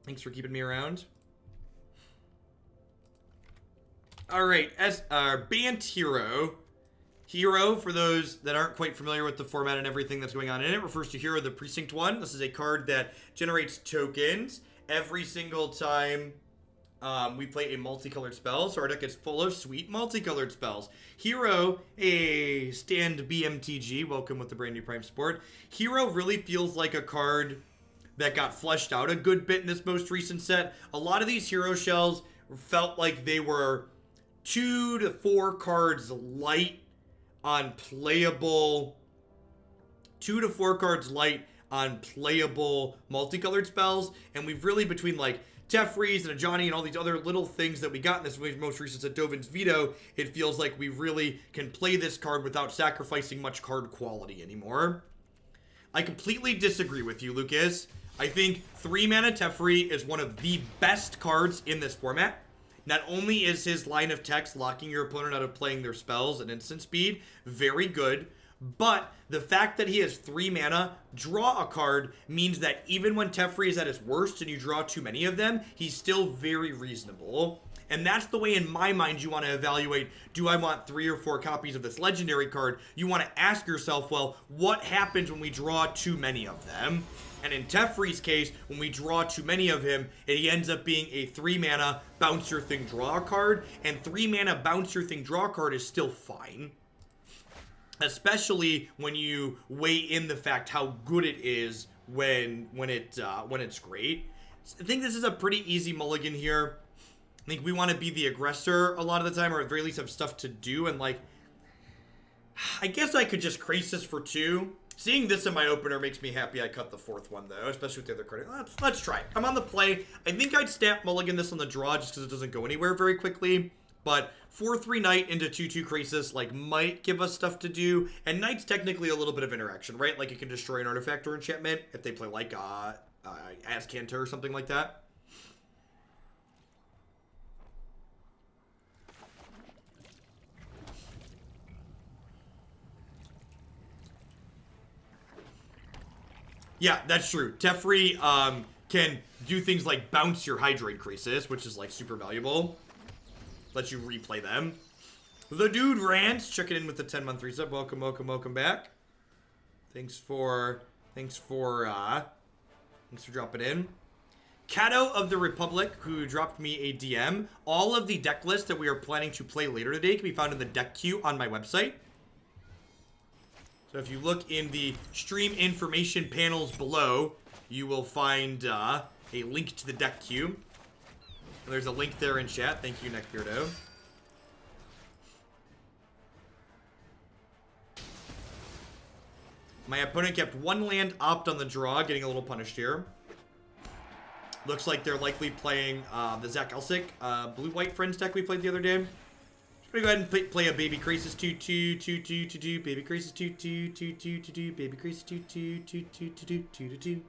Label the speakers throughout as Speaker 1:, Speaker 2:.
Speaker 1: Thanks for keeping me around. Alright, as our Bant Hero. Hero, for those that aren't quite familiar with the format and everything that's going on in it, refers to Hero of the Precinct One. This is a card that generates tokens every single time we play a multicolored spell. So our deck is full of sweet multicolored spells. Hero, a stand BMTG, welcome with the brand new Prime Support. Hero really feels like a card that got fleshed out a good bit in this most recent set. A lot of these Hero shells felt like they were 2 to 4 cards light on playable, 2 to 4 cards light on playable multicolored spells, and we've really, between like Teferi's and Ajani and all these other little things that we got in this most recent set, Dovin's Veto, it feels like we really can play this card without sacrificing much card quality anymore. I completely disagree with you, Lucas. I think 3 mana Teferi is one of the best cards in this format. Not only is his line of text locking your opponent out of playing their spells at instant speed very good, but the fact that he has 3 mana, draw a card, means that even when Teferi is at his worst and you draw too many of them, he's still very reasonable. And that's the way, in my mind, you want to evaluate, do I want 3 or 4 copies of this legendary card? You want to ask yourself, well, what happens when we draw too many of them? And in Teferi's case, when we draw too many of him, he ends up being a 3 mana bounce your thing draw card, and 3 mana bounce your thing draw card is still fine. Especially when you weigh in the fact how good it is when it's great. So I think this is a pretty easy mulligan here. I think we want to be the aggressor a lot of the time, or at the very least have stuff to do, and like, I guess I could just Krasis for 2. Seeing this in my opener makes me happy I cut the 4th one, though, especially with the other card. Let's try it. I'm on the play. I think I'd stamp mulligan this on the draw just because it doesn't go anywhere very quickly. But 4-3 Knight into 2-2 Krasis, like, might give us stuff to do. And Knight's technically a little bit of interaction, right? Like, it can destroy an artifact or enchantment if they play, like, Azcanta or something like that. Yeah, that's true. Teferi can do things like bounce your Hydroid Krasis, which is like super valuable. Lets you replay them. The Dude Rants checking in with the 10-month resub. Welcome, welcome, welcome back. Thanks for dropping in. Cato of the Republic, who dropped me a DM. All of the deck lists that we are planning to play later today can be found in the deck queue on my website. So if you look in the stream information panels below, you will find a link to the deck queue. And there's a link there in chat. Thank you, Neckbeardo. My opponent kept 1 land opt on the draw, getting a little punished here. Looks like they're likely playing the Zach Elsick blue-white friends deck we played the other day. We're gonna go ahead and play a Baby Krasis 2-2, 2-2, 2-2, Baby Krasis 2-2, 2-2, 2-2, Baby Krasis 2-2, 2-2, 2-2, 2-2.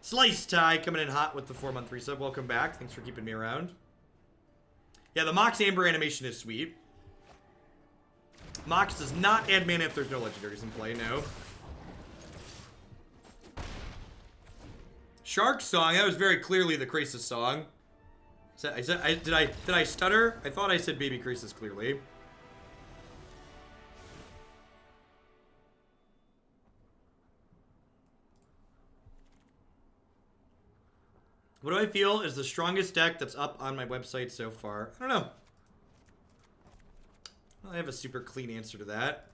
Speaker 1: Slice Tie coming in hot with the 4-month resub. Welcome back. Thanks for keeping me around. Yeah, the Mox Amber animation is sweet. Mox does not add mana if there's no legendaries in play, no. Shark Song, that was very clearly the Krasis song. Did I stutter? I thought I said Baby Krasis clearly. What do I feel is the strongest deck that's up on my website so far? I don't know. I have a super clean answer to that.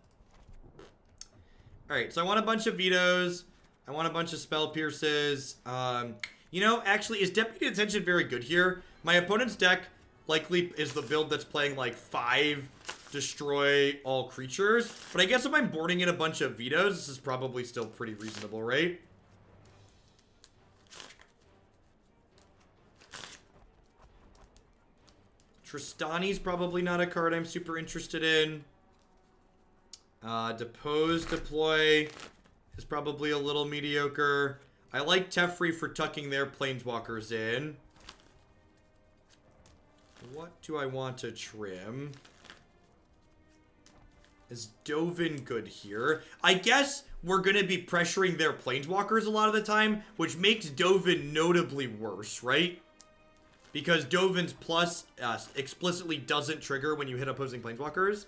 Speaker 1: Alright, so I want a bunch of vetoes. I want a bunch of spell pierces. You know, actually, is Deputy of Detention very good here? My opponent's deck likely is the build that's playing like 5 destroy all creatures. But I guess if I'm boarding in a bunch of vetoes, this is probably still pretty reasonable, right? Tristani's probably not a card I'm super interested in. Depose Deploy is probably a little mediocre. I like Teferi for tucking their planeswalkers in. What do I want to trim? Is Dovin good here? I guess we're going to be pressuring their planeswalkers a lot of the time, which makes Dovin notably worse, right? Because Dovin's plus explicitly doesn't trigger when you hit opposing planeswalkers.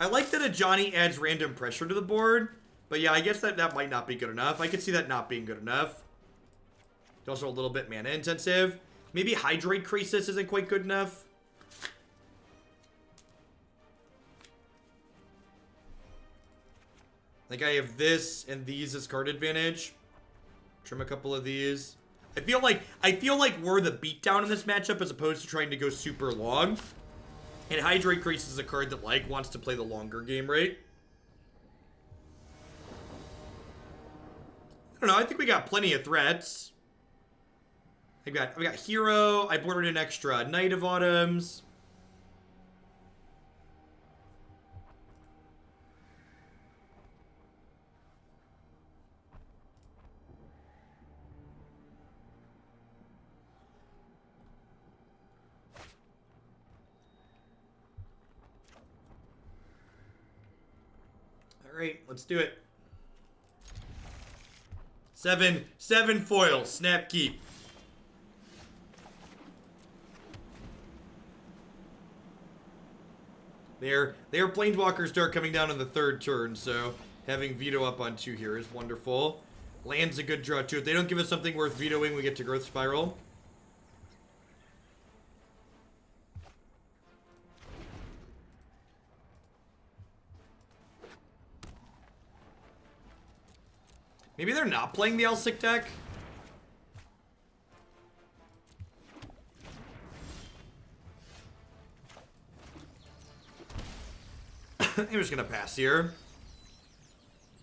Speaker 1: I like that Ajani adds random pressure to the board, but yeah, I guess that might not be good enough. I could see that not being good enough. It's also a little bit mana intensive. Maybe Hydroid Krasis isn't quite good enough. Like, I have this and these as card advantage. Trim a couple of these. I feel like we're the beatdown in this matchup as opposed to trying to go super long. And Hydroid Krasis is a card that, like, wants to play the longer game, right? I don't know. I think we got plenty of threats. We got Hero. I bordered an extra Knight of Autumns. All right, let's do it. 7 foils. Snap keep. Their planeswalkers start coming down on the 3rd turn, so having Veto up on 2 here is wonderful. Land's a good draw too. If they don't give us something worth vetoing, we get to Growth Spiral. Maybe they're not playing the Elsic deck. I'm just gonna pass here.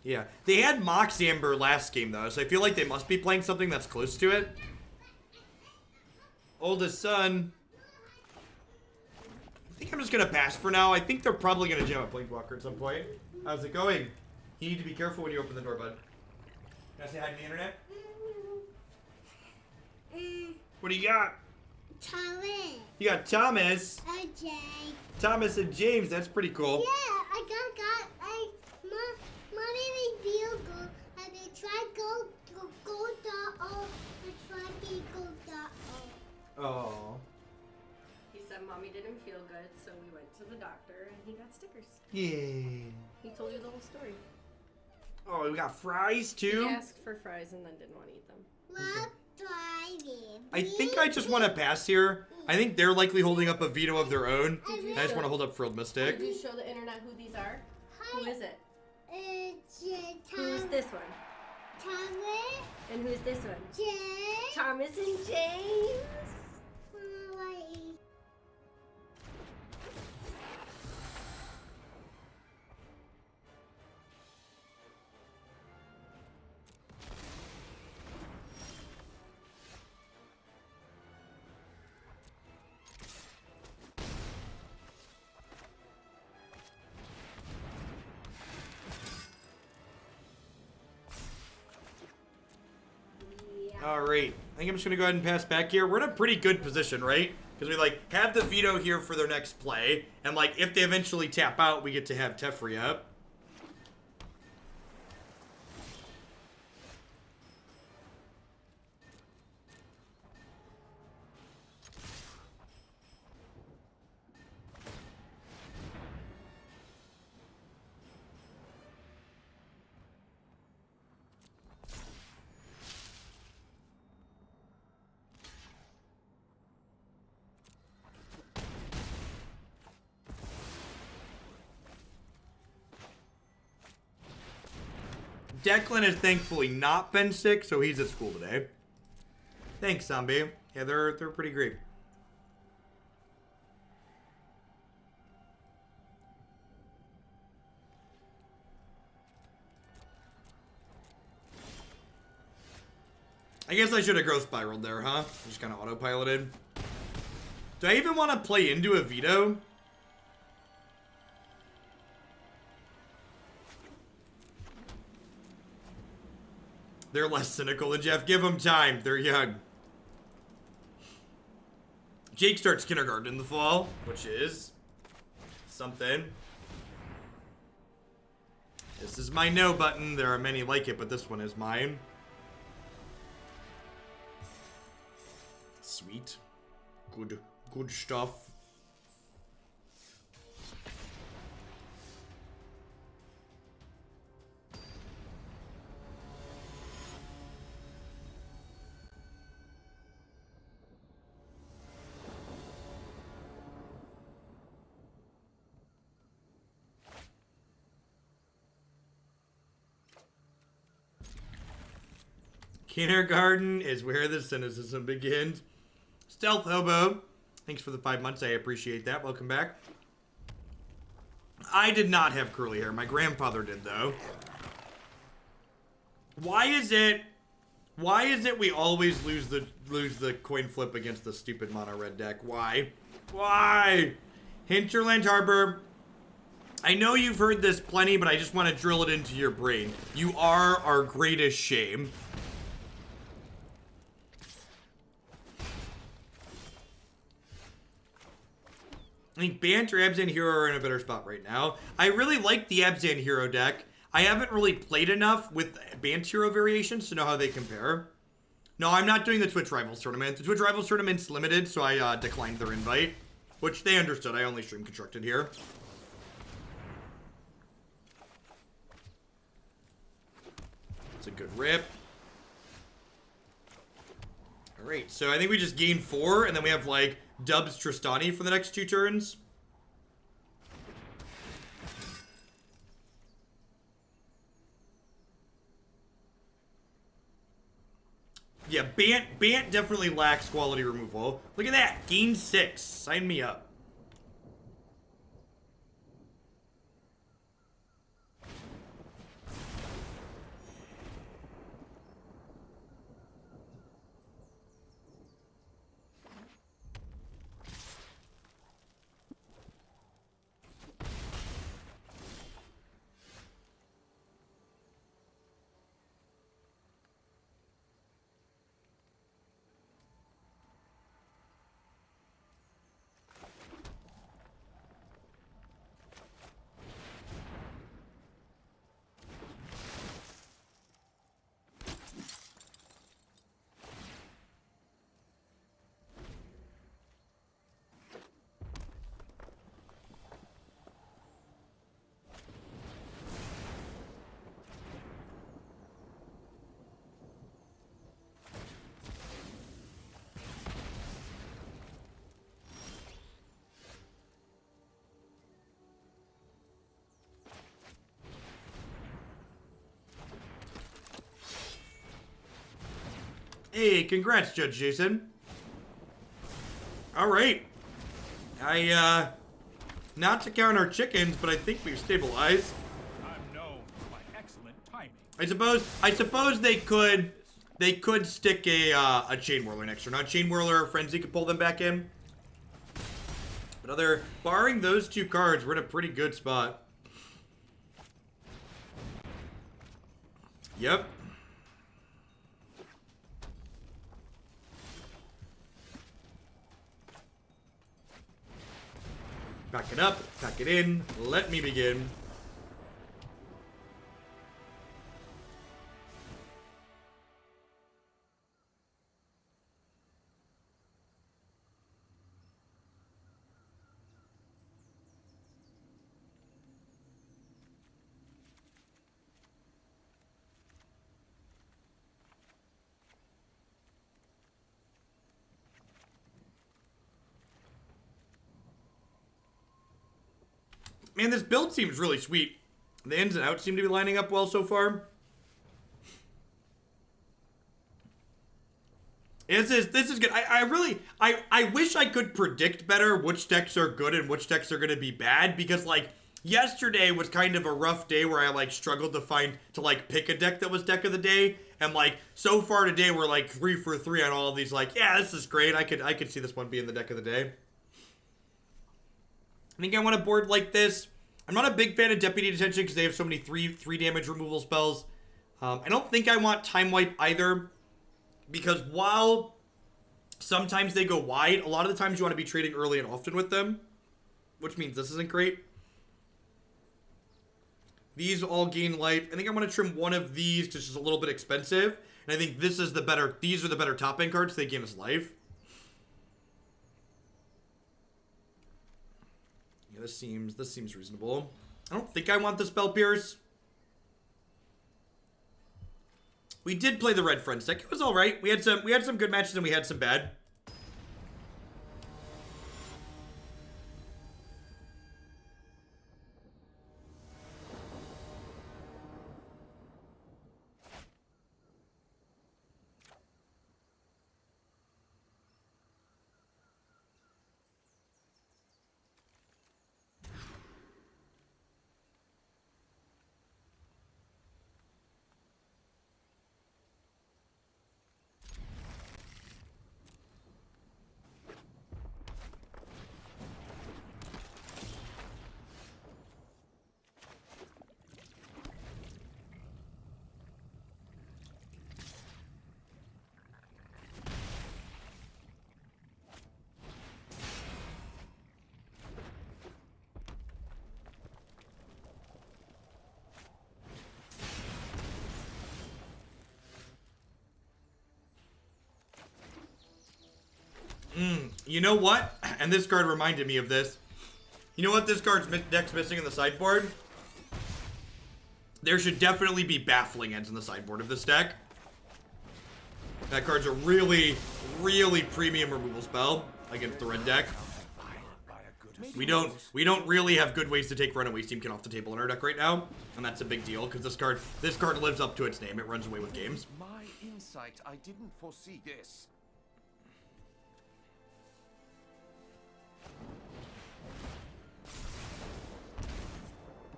Speaker 1: Yeah. They had Mox Amber last game, though, so I feel like they must be playing something that's close to it. Oldest son. I think I'm just gonna pass for now. I think they're probably gonna jam a Planeswalker at some point. How's it going? You need to be careful when you open the door, bud. Can I say hi to the internet? What do you got?
Speaker 2: Thomas.
Speaker 1: You got Thomas.
Speaker 2: Jay.
Speaker 1: Thomas and James. That's pretty cool.
Speaker 2: Yeah, mommy made feel good, and they tried go
Speaker 1: Oh.
Speaker 3: He said mommy didn't feel good, so we went to the doctor and he got stickers.
Speaker 1: Yeah.
Speaker 3: He told you the whole story.
Speaker 1: Oh, we got fries too?
Speaker 3: He asked for fries and then didn't want to eat them.
Speaker 2: What driving?
Speaker 1: I think I just want to pass here. I think they're likely holding up a veto of their own. I just want to hold up Frilled Mystic.
Speaker 3: Did you show the internet who these are? Who is it?
Speaker 2: Who's
Speaker 3: Who's this one?
Speaker 2: Thomas.
Speaker 3: And who's this one?
Speaker 2: Jay.
Speaker 3: Thomas and James.
Speaker 1: All right. I think I'm just going to go ahead and pass back here. We're in a pretty good position, right? Because we, like, have the veto here for their next play. And, like, if they eventually tap out, we get to have Teferi up. Declan has thankfully not been sick, so he's at school today. Thanks, Zombie. Yeah, they're pretty great. I guess I should have growth spiraled there, huh? Just kind of autopiloted. Do I even want to play into a veto? They're less cynical than Jeff. Give them time. They're young. Jake starts kindergarten in the fall, which is something. This is my no button. There are many like it, but this one is mine. Sweet. Good stuff. Kindergarten is where the cynicism begins. Stealth Hobo, thanks for the 5 months. I appreciate that. Welcome back. I did not have curly hair. My grandfather did, though. Why is it we always lose the coin flip against the stupid mono red deck? Why? Why? Hinterland Harbor. I know you've heard this plenty, but I just want to drill it into your brain. You are our greatest shame. I think Bant or Abzan Hero are in a better spot right now. I really like the Abzan Hero deck. I haven't really played enough with Bant Hero variations to know how they compare. No, I'm not doing the Twitch Rivals tournament. The Twitch Rivals tournament's limited, so I declined their invite. Which they understood. I only stream Constructed here. It's a good rip. Alright, so I think we just gain 4, and then we have, like, Dubs Tristani for the next 2 turns. Yeah, Bant definitely lacks quality removal. Look at that, gain 6. Sign me up. Hey, congrats, Judge Jason. Alright. Not to count our chickens, but I think we've stabilized.
Speaker 4: I'm known for my excellent timing.
Speaker 1: I suppose they could stick a Chain Whirler next turn. Not Chain Whirler or Frenzy could pull them back in. But barring those 2 cards, we're in a pretty good spot. Yep. Back it up, pack it in, let me begin. Man, this build seems really sweet. The ins and outs seem to be lining up well so far. This is good. I wish I could predict better which decks are good and which decks are going to be bad, because, like, yesterday was kind of a rough day where I, like, struggled to pick a deck that was deck of the day. And, like, so far today we're, like, 3 for 3 on all of these. Like, yeah, this is great. I could see this one being the deck of the day. I think I want a board like this. I'm not a big fan of Deputy Detention because they have so many 3 damage removal spells. I don't think I want Time Wipe either, because while sometimes they go wide, a lot of the times you want to be trading early and often with them, which means this isn't great. These all gain life. I think I'm going to trim one of these because it's a little bit expensive. And I think this is the better, these are the better top end cards. They gain us life. Yeah, this seems reasonable. I don't think I want the Spell Pierce. We did play the Red Friends deck. It was all right. We had some good matches and we had some bad. You know what? And this card reminded me of this. You know what this deck's missing in the sideboard? There should definitely be Baffling Ends in the sideboard of this deck. That card's a really, really premium removal spell against the red deck. We don't really have good ways to take Runaway Steamkin off the table in our deck right now, and that's a big deal because this card lives up to its name. It runs away with games.
Speaker 5: My insight, I didn't foresee this.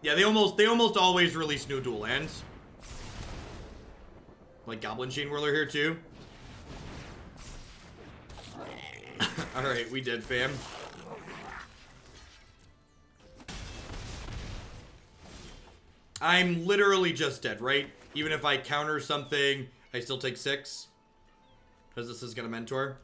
Speaker 1: Yeah, they almost always release new dual lands. Like Goblin Chain Whirler here too. Alright, we did, fam. I'm literally just dead, right? Even if I counter something, I still take 6. Because this is gonna mentor.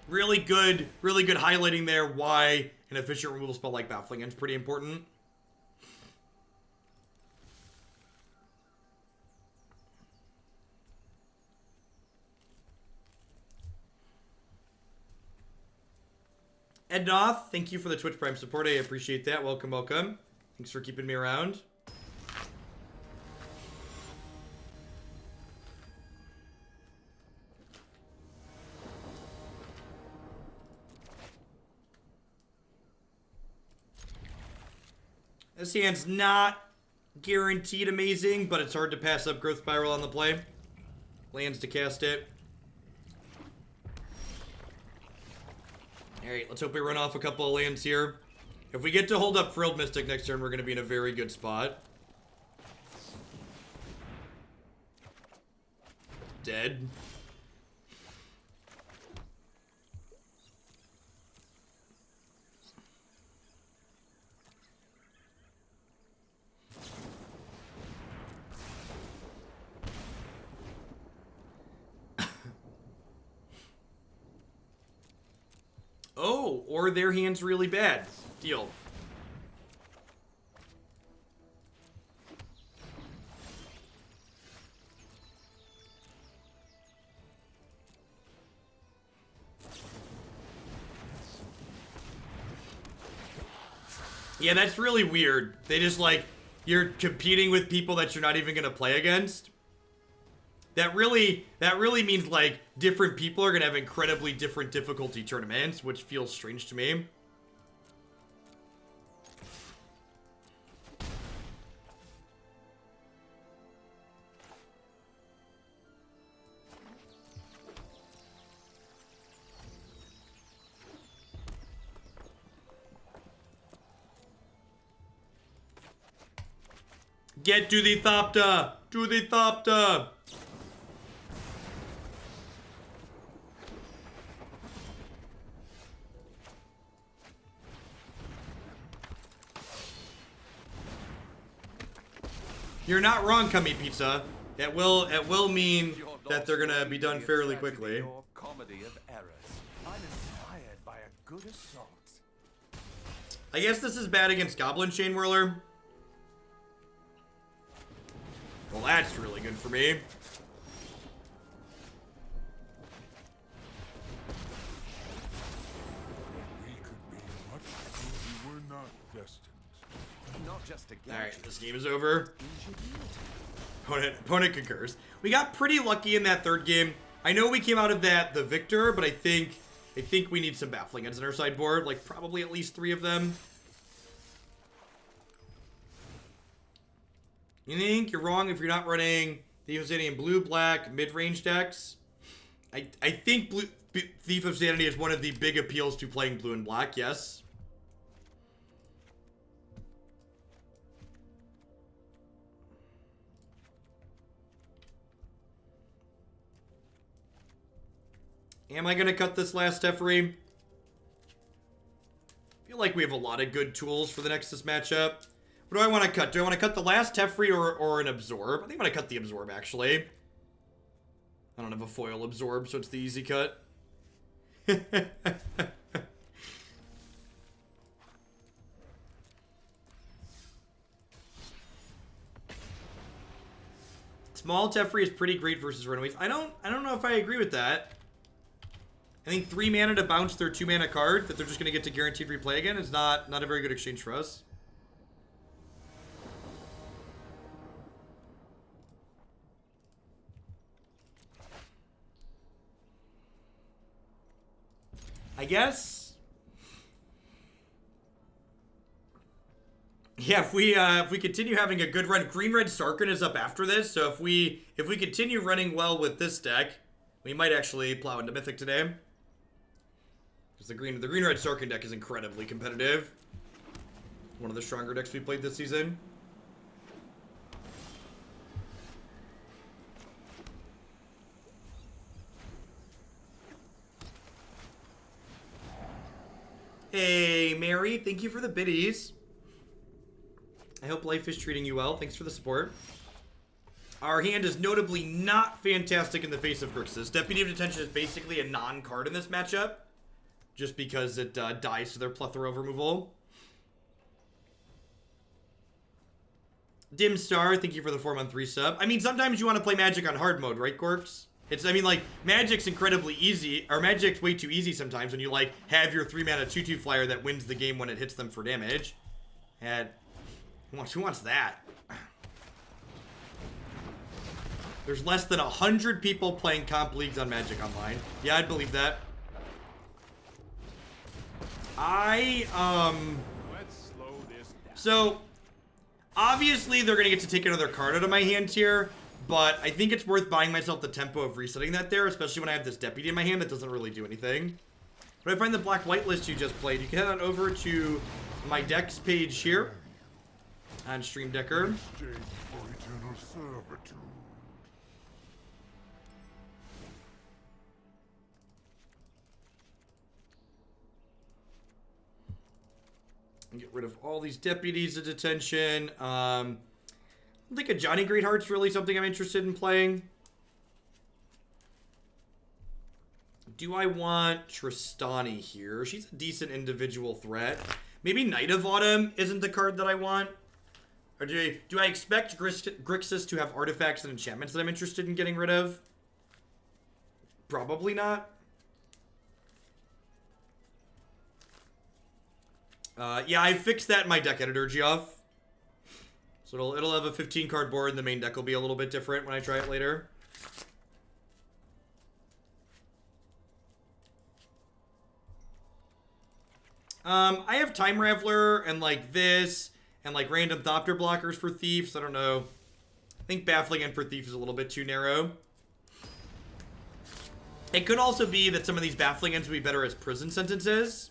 Speaker 1: Really good highlighting there why an efficient removal spell like Baffling End is pretty important. Ednoth, thank you for the Twitch Prime support. I appreciate that. Welcome, welcome. Thanks for keeping me around. This hand's not guaranteed amazing, but it's hard to pass up Growth Spiral on the play. Lands to cast it. Alright, let's hope we run off a couple of lands here. If we get to hold up Frilled Mystic next turn, we're going to be in a very good spot. Dead. Oh, or their hand's really bad. Deal. Yeah, that's really weird. They just like, you're competing with people that you're not even gonna play against. That really means like different people are gonna have incredibly different difficulty tournaments, which feels strange to me. Get to the Thopter! To the Thopter! You're not wrong, Cummy Pizza. It will mean that they're gonna be done fairly quickly.
Speaker 5: Your comedy of errors. I'm inspired by a good assault.
Speaker 1: I guess this is bad against Goblin Chain Whirler. Well, that's really good for me.
Speaker 4: We could be much we were not destined.
Speaker 5: Not just a
Speaker 1: All right,
Speaker 5: gadget.
Speaker 1: this game is over. Opponent concurs. We got pretty lucky in that third game. I know we came out of that the victor, but I think we need some Baffling Ends in our sideboard, like probably at least 3 of them. You think you're wrong if you're not running Thief of Sanity in blue-black mid-range decks? I think Thief of Sanity is one of the big appeals to playing blue and black, yes. Am I going to cut this last Teferi? I feel like we have a lot of good tools for the Nexus matchup. What do I want to cut? Do I want to cut the last Teferi or an Absorb? I think I'm going to cut the Absorb, actually. I don't have a foil Absorb, so it's the easy cut. Small Teferi is pretty great versus Runaways. I don't know if I agree with that. I think 3 mana to bounce their 2 mana card that they're just going to get to guaranteed replay again is not a very good exchange for us. I guess. Yeah, if we continue having a good run, Green-Red Sarkhan is up after this, so if we continue running well with this deck, we might actually plow into Mythic today. Because the Green-Red Sarkhan deck is incredibly competitive. One of the stronger decks we played this season. Hey, Mary, thank you for the biddies. I hope life is treating you well. Thanks for the support. Our hand is notably not fantastic in the face of Grixis. Deputy of Detention is basically a non-card in this matchup, just because it dies to their plethora of removal. Dim Star, thank you for the 4-month resub. I mean, sometimes you want to play Magic on hard mode, right, Gorks? Magic's incredibly easy, or Magic's way too easy sometimes when you, have your 3-mana 2/2 flyer that wins the game when it hits them for damage. And who wants that? There's less than 100 people playing comp leagues on Magic Online. Yeah, I'd believe that.
Speaker 4: Let's slow this down.
Speaker 1: So, obviously they're going to get to take another card out of my hand here, but I think it's worth buying myself the tempo of resetting that there, especially when I have this Deputy in my hand that doesn't really do anything. But I find the black-white list you just played. You can head on over to my decks page here on Stream Decker.
Speaker 4: Exchange for eternal servitude.
Speaker 1: And get rid of all these Deputies of Detention. I don't think Ajani Greatheart's really something I'm interested in playing. Do I want Tristani here? She's a decent individual threat. Maybe Knight of Autumn isn't the card that I want. Or do I expect Grixis to have artifacts and enchantments that I'm interested in getting rid of? Probably not. Yeah, I fixed that in my deck editor, Geoff. So it'll have a 15 card board, and the main deck will be a little bit different when I try it later. I have Time Raveler and this and random Thopter blockers for Thieves. I don't know. I think Baffling End for Thief is a little bit too narrow. It could also be that some of these Baffling Ends would be better as prison sentences.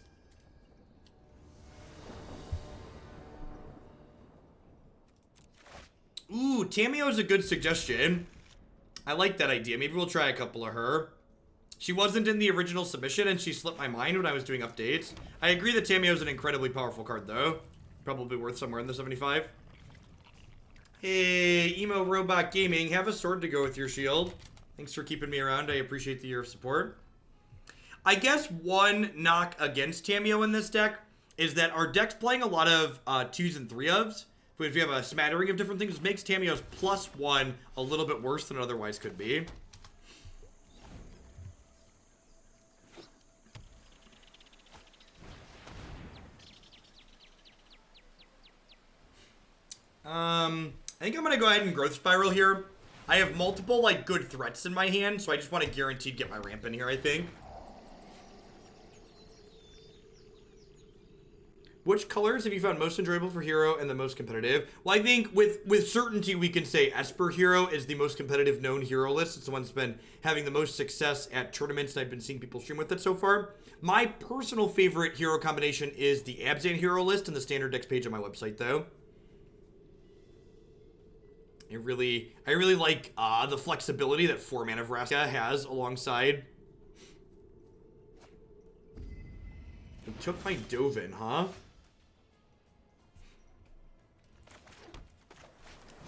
Speaker 1: Ooh, Tamio is a good suggestion. I like that idea. Maybe we'll try a couple of her. She wasn't in the original submission, and she slipped my mind when I was doing updates. I agree that Tamio is an incredibly powerful card, though. Probably worth somewhere in the 75. Hey, Emo Robot Gaming, have a sword to go with your shield. Thanks for keeping me around. I appreciate the year of support. I guess one knock against Tamio in this deck is that our deck's playing a lot of 2s and 3-ofs. If we have a smattering of different things, it makes Tamiyo's +1 a little bit worse than it otherwise could be. I think I'm gonna go ahead and Growth Spiral here. I have multiple, like, good threats in my hand, so I just want to guaranteed get my ramp in here, I think. Which colors have you found most enjoyable for Hero and the most competitive? Well, I think with certainty we can say Esper Hero is the most competitive known hero list. It's the one that's been having the most success at tournaments, and I've been seeing people stream with it so far. My personal favorite hero combination is the Abzan hero list and the standard decks page on my website, though. I really like the flexibility that 4-mana Vraska has alongside. I took my Dovin, huh?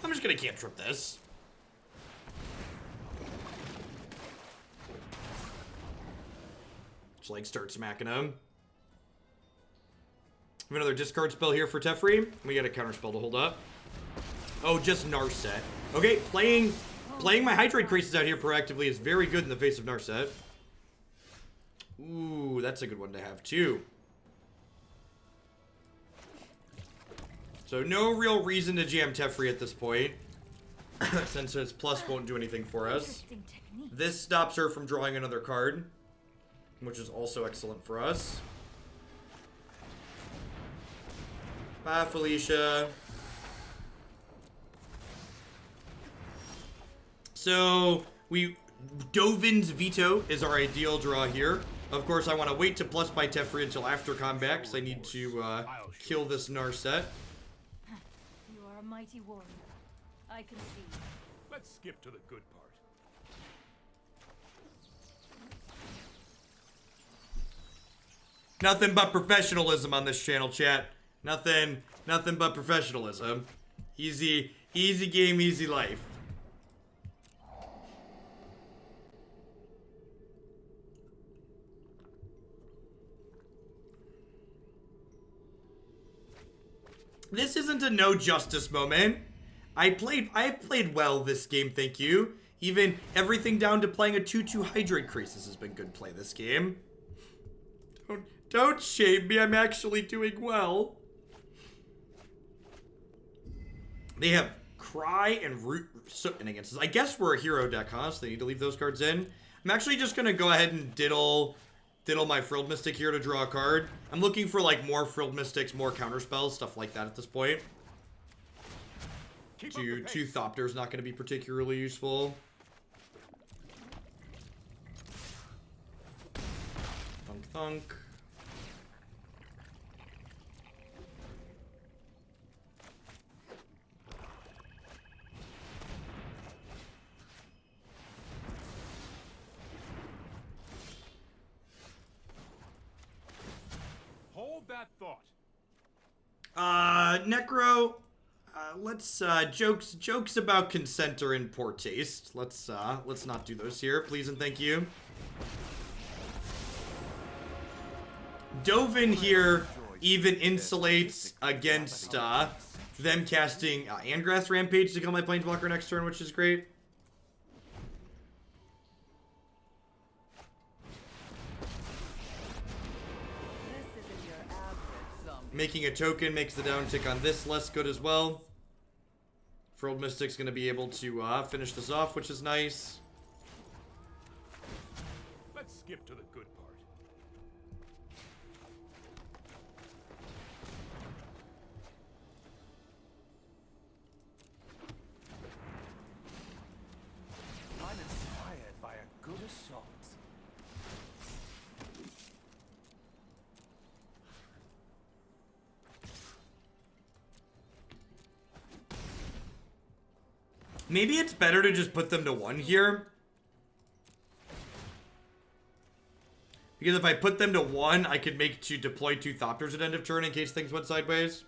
Speaker 1: I'm just gonna cantrip this. Just like start smacking him. We have another discard spell here for Teferi. We got a counter spell to hold up. Oh, just Narset. Okay, playing my Hydroid Krasis out here proactively is very good in the face of Narset. Ooh, that's a good one to have too. So no real reason to jam Teferi at this point, since his plus won't do anything for us. This stops her from drawing another card, which is also excellent for us. Bye, Felicia. So Dovin's Veto is our ideal draw here. Of course, I want to wait to plus by Teferi until after combat, because I need to kill this Narset.
Speaker 6: You are a mighty warrior. I can see.
Speaker 4: Let's skip to the good part.
Speaker 1: Nothing but professionalism on this channel, chat. Nothing but professionalism. Easy game, easy life. This isn't a no justice moment. I played well this game, thank you. Even everything down to playing a 2/2 Hydroid Krasis has been good play this game. Don't shame me, I'm actually doing well. They have Cry and Root Sootman against us. I guess we're a hero deck, huh? So they need to leave those cards in. I'm actually just gonna go ahead and diddle my Frilled Mystic here to draw a card. I'm looking for like more Frilled Mystics, more counterspells, stuff like that at this point. Two Thopter's not going to be particularly useful. Thunk thunk.
Speaker 4: Hold that thought.
Speaker 1: Necro, let's jokes about consent are in poor taste. Let's not do those here, please and thank you. Dovin here even insulates against them casting Angrath's Rampage to kill my Planeswalker next turn, which is great. Making a token makes the downtick on this less good as well. Frilled Mystic's going to be able to finish this off, which is nice.
Speaker 4: Let's skip to the good part.
Speaker 5: I'm inspired by a good assault.
Speaker 1: Maybe it's better to just put them to 1 here. Because if I put them to 1, I could make to deploy 2 Thopters at end of turn in case things went sideways.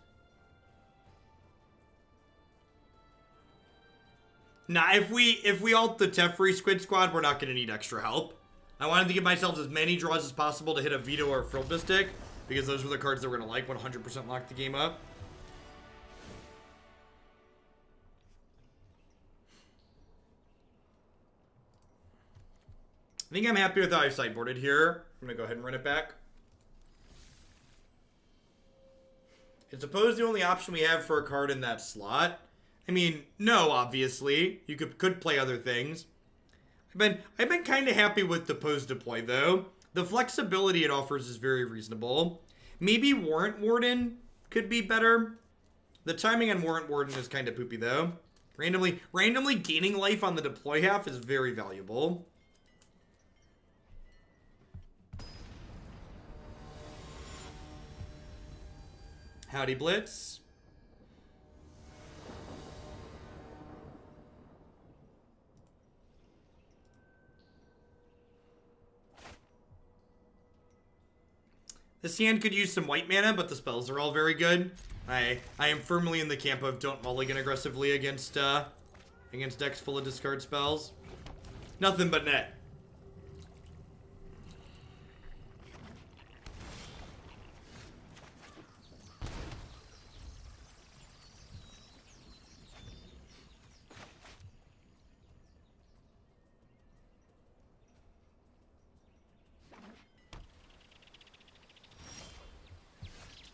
Speaker 1: Nah, if we ult the Teferi Squid Squad, we're not going to need extra help. I wanted to give myself as many draws as possible to hit a Veto or a Frilled Mystic. because those were the cards that were going to like 100% lock the game up. I think I'm happy with how I sideboarded here. I'm going to go ahead and run it back. Is Depose the only option we have for a card in that slot? I mean, no, obviously. You could play other things. I've been kind of happy with Depose deploy, though. The flexibility it offers is very reasonable. Maybe Warrant Warden could be better. The timing on Warrant Warden is kind of poopy, though. Randomly gaining life on the deploy half is very valuable. Howdy, Blitz. This hand could use some white mana, but the spells are all very good. I am firmly in the camp of don't mulligan aggressively against decks full of discard spells. Nothing but net.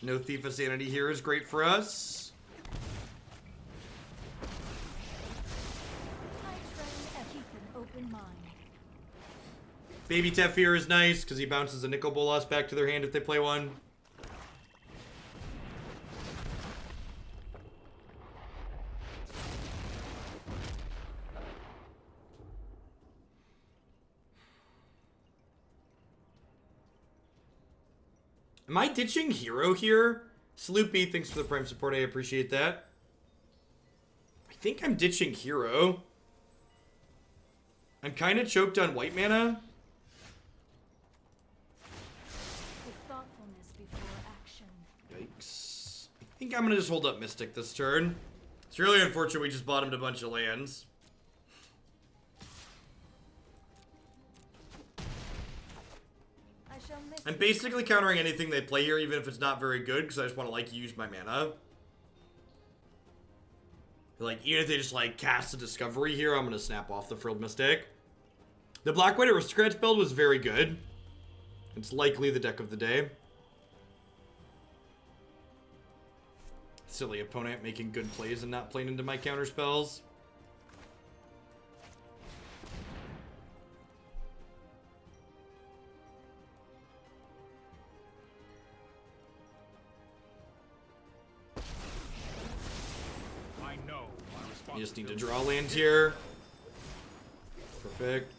Speaker 1: No Thief of Sanity here is great for us.
Speaker 6: I train keep an open mind.
Speaker 1: Baby Teferi is nice because he bounces a Nicol Bolas back to their hand if they play one. Am I ditching Hero here? Sloopy, thanks for the Prime support. I appreciate that. I think I'm ditching Hero. I'm kind of choked on white mana.
Speaker 6: With thoughtfulness before action.
Speaker 1: Yikes. I think I'm going to just hold up Mystic this turn. It's really unfortunate we just bottomed a bunch of lands. I'm basically countering anything they play here, even if it's not very good, because I just want to, like, use my mana. Like, even if they just, like, cast a Discovery here, I'm going to snap off the Frilled Mystic. The Black-White Aristocrats build was very good. It's likely the deck of the day. Silly opponent making good plays and not playing into my counter spells. You just need to draw land here. Perfect.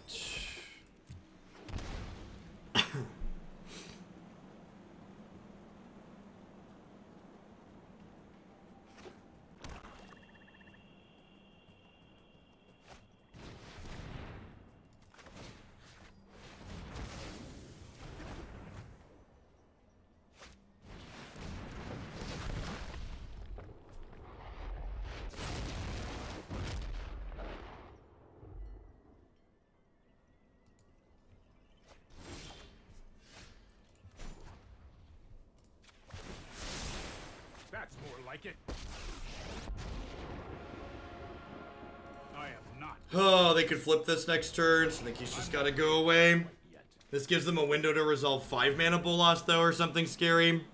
Speaker 5: That's more like it. I am not.
Speaker 1: Oh, they could flip this next turn, so I think he's just got to go away. This gives them a window to resolve 5 mana Bolas, though, or something scary.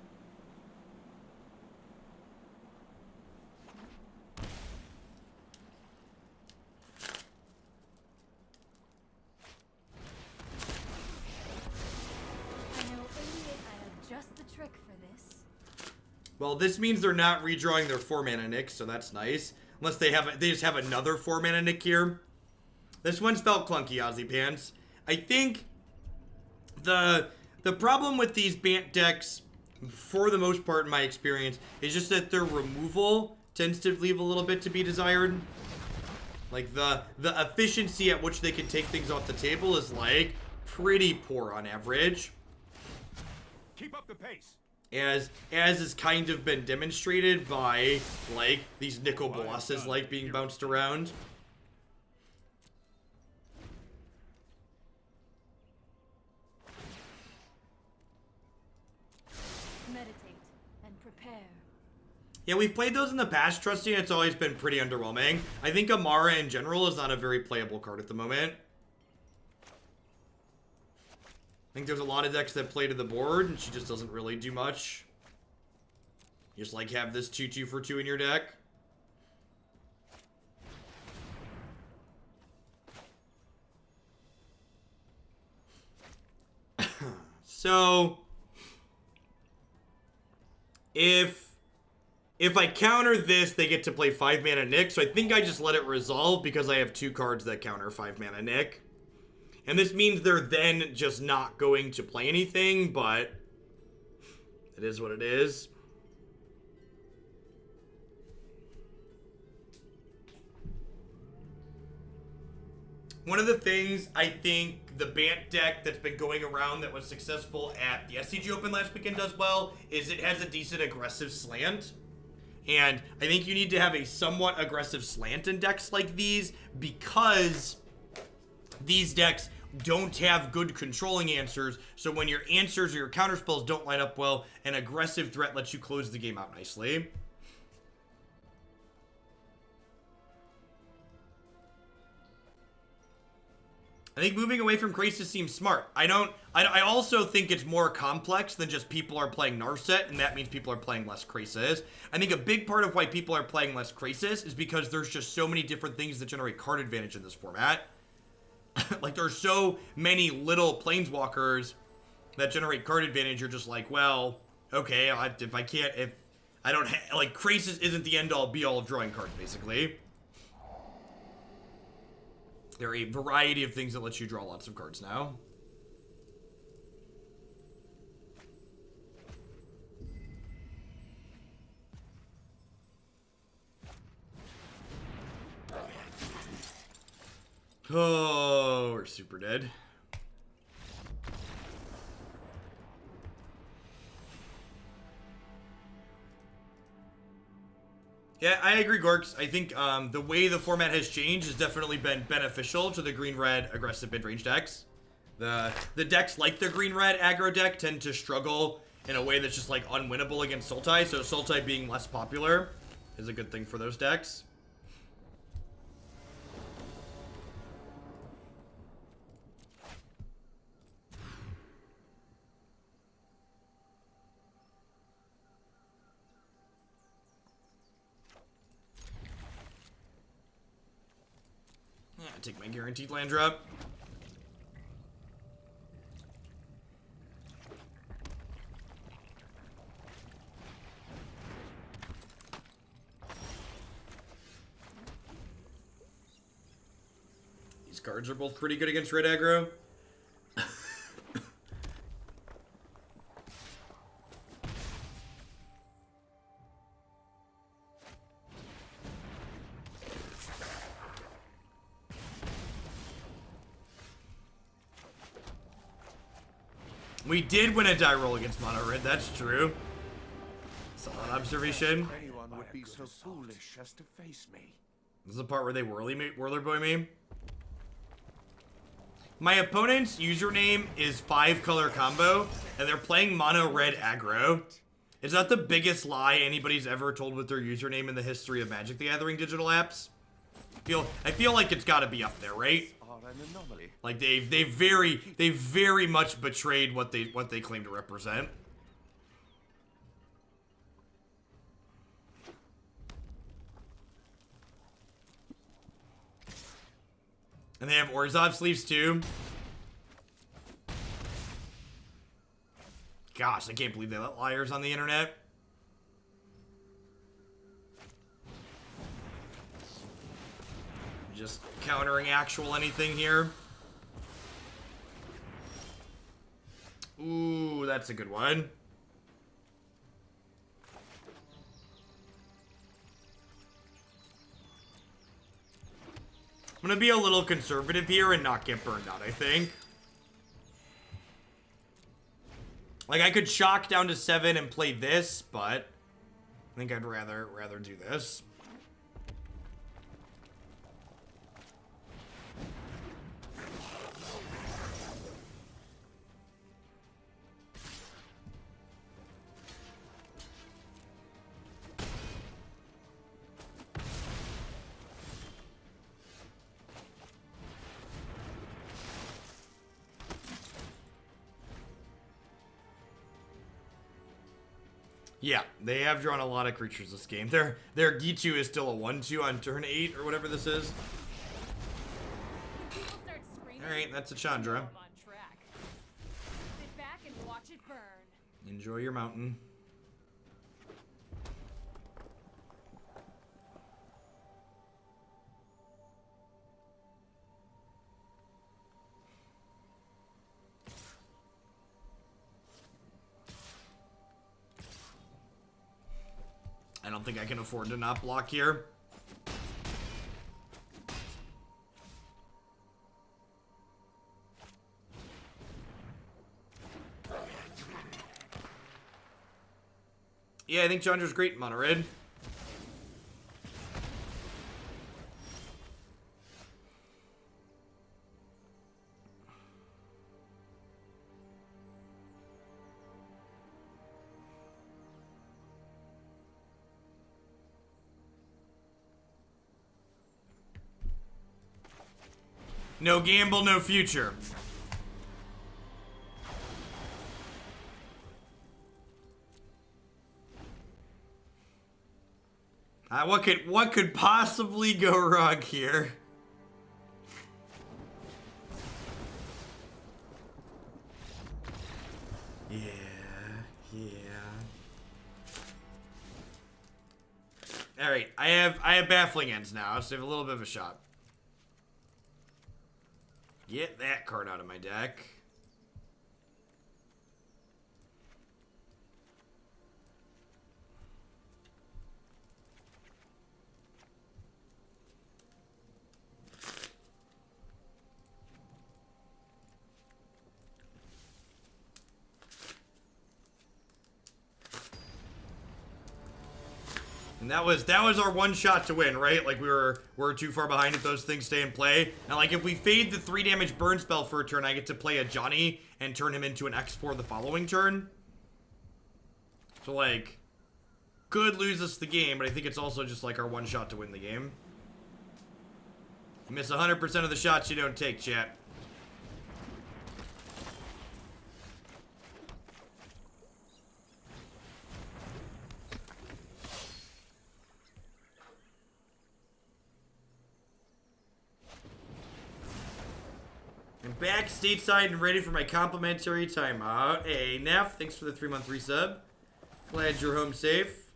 Speaker 1: Well, this means they're not redrawing their 4 mana Nick, so that's nice. Unless they just have another 4 mana Nick here. This one's felt clunky, Aussie Pants. I think the problem with these Bant decks, for the most part in my experience, is just that their removal tends to leave a little bit to be desired. Like, the efficiency at which they can take things off the table is, like, pretty poor on average.
Speaker 5: Keep up the pace.
Speaker 1: As has kind of been demonstrated by, like, these Nicol Bolases, like, being bounced around. Yeah, we've played those in the past, Trusty, and it's always been pretty underwhelming. I think Amara in general is not a very playable card at the moment. I think there's a lot of decks that play to the board, and she just doesn't really do much. You just, like, have this 2/2 for 2 in your deck. So, if I counter this, they get to play 5 mana Nick, so I think I just let it resolve because I have 2 cards that counter 5 mana Nick. And this means they're then just not going to play anything, but it is what it is. One of the things I think the Bant deck that's been going around that was successful at the SCG Open last weekend does well is it has a decent aggressive slant. And I think you need to have a somewhat aggressive slant in decks like these because these decks don't have good controlling answers. So when your answers or your counterspells don't line up well, an aggressive threat lets you close the game out nicely. I think moving away from Krasis seems smart. I also think it's more complex than just people are playing Narset, and that means people are playing less Krasis. I think a big part of why people are playing less Krasis is because there's just so many different things that generate card advantage in this format. Like, there's so many little planeswalkers that generate card advantage. You're just like, well, okay, if I don't like, Krasis isn't the end-all, be-all of drawing cards, basically. There are a variety of things that let you draw lots of cards now. Oh, we're super dead. Yeah, I agree, Gorks. I think the way the format has changed has definitely been beneficial to the green-red aggressive mid-range decks. The decks like the green-red aggro deck tend to struggle in a way that's just, like, unwinnable against Sultai, so Sultai being less popular is a good thing for those decks. Yeah, take my guaranteed land drop. These cards are both pretty good against red aggro. We did win a die roll against Mono Red, that's true. Solid observation.
Speaker 5: Anyone would be so foolish as to face me.
Speaker 1: This is the part where they whirler boy me. My opponent's username is 5-color combo, and they're playing mono red aggro. Is that the biggest lie anybody's ever told with their username in the history of Magic the Gathering digital apps? I feel like it's got to be up there, right?
Speaker 5: An anomaly.
Speaker 1: Like they very much betrayed what they claim to represent. And they have Orzhov sleeves too. Gosh, I can't believe they let liars on the internet. Just countering actual anything here. Ooh, that's a good one. I'm gonna be a little conservative here and not get burned out, I think. Like, I could shock down to 7 and play this, but I think I'd rather do this. Yeah, they have drawn a lot of creatures this game. Their Gitu is still a 1/2 on turn 8 or whatever this is.
Speaker 6: When people start screaming,
Speaker 1: All right, that's a
Speaker 6: you know
Speaker 1: Chandra.
Speaker 6: I'm on track. Sit back and watch it burn.
Speaker 1: Enjoy your mountain. I don't think I can afford to not block here. Yeah, I think Chandra's great in Mono Red. No gamble, no future. What could possibly go wrong here? Yeah. All right, I have Baffling Ends now, so I have a little bit of a shot. Get that card out of my deck. And that was our one shot to win, right? Like we're too far behind if those things stay in play. Now, like if we fade the 3 damage burn spell for a turn, I get to play Ajani and turn him into an X4 the following turn. So like, could lose us the game, but I think it's also just like our one shot to win the game. You miss 100% of the shots you don't take, chat. I'm back stateside and ready for my complimentary timeout. Hey, Neff, thanks for the 3-month resub. Glad you're home safe.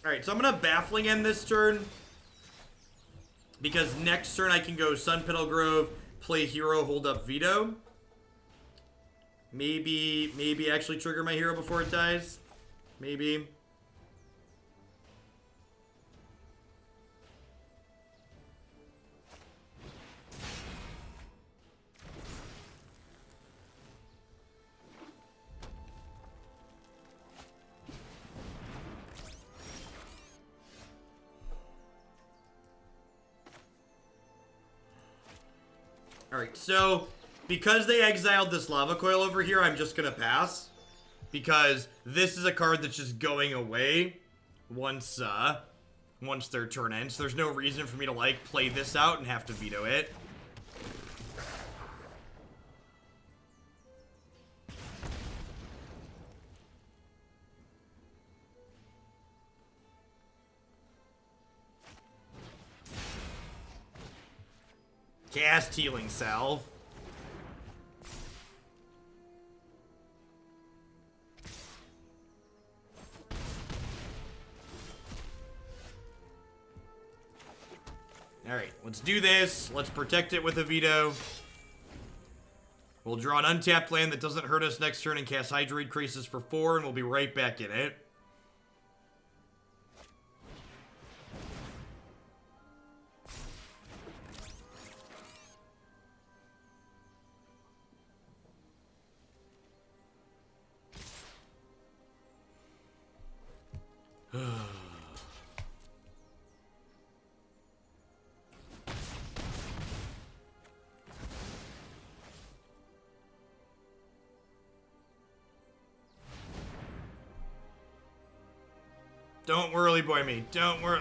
Speaker 1: Alright, so I'm going to Baffling End this turn. Because next turn I can go Sunpetal Grove, play Hero, hold up Veto. Maybe actually trigger my hero before it dies. Maybe. Alright, so because they exiled this lava coil over here, I'm just gonna pass. Because this is a card that's just going away once their turn ends. So there's no reason for me to, like, play this out and have to veto it. Cast Healing Salve. Alright, let's do this. Let's protect it with a veto. We'll draw an untapped land that doesn't hurt us next turn and cast Hydroid Krasis for 4, and we'll be right back in it. Don't worry, boy, me. Don't worry.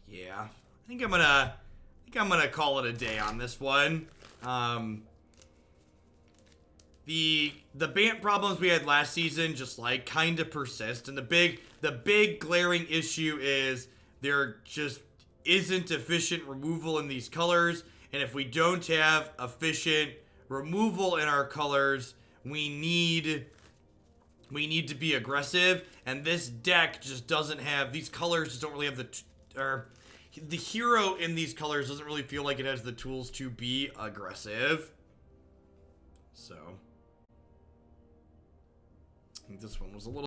Speaker 1: Yeah, I think I'm gonna call it a day on this one. The Bant problems we had last season just like kind of persist, and the big glaring issue is there just isn't efficient removal in these colors, and if we don't have efficient removal in our colors, we need to be aggressive, and this deck just doesn't have, these colors just don't really have the hero in these colors doesn't really feel like it has the tools to be aggressive. So I think this one was a little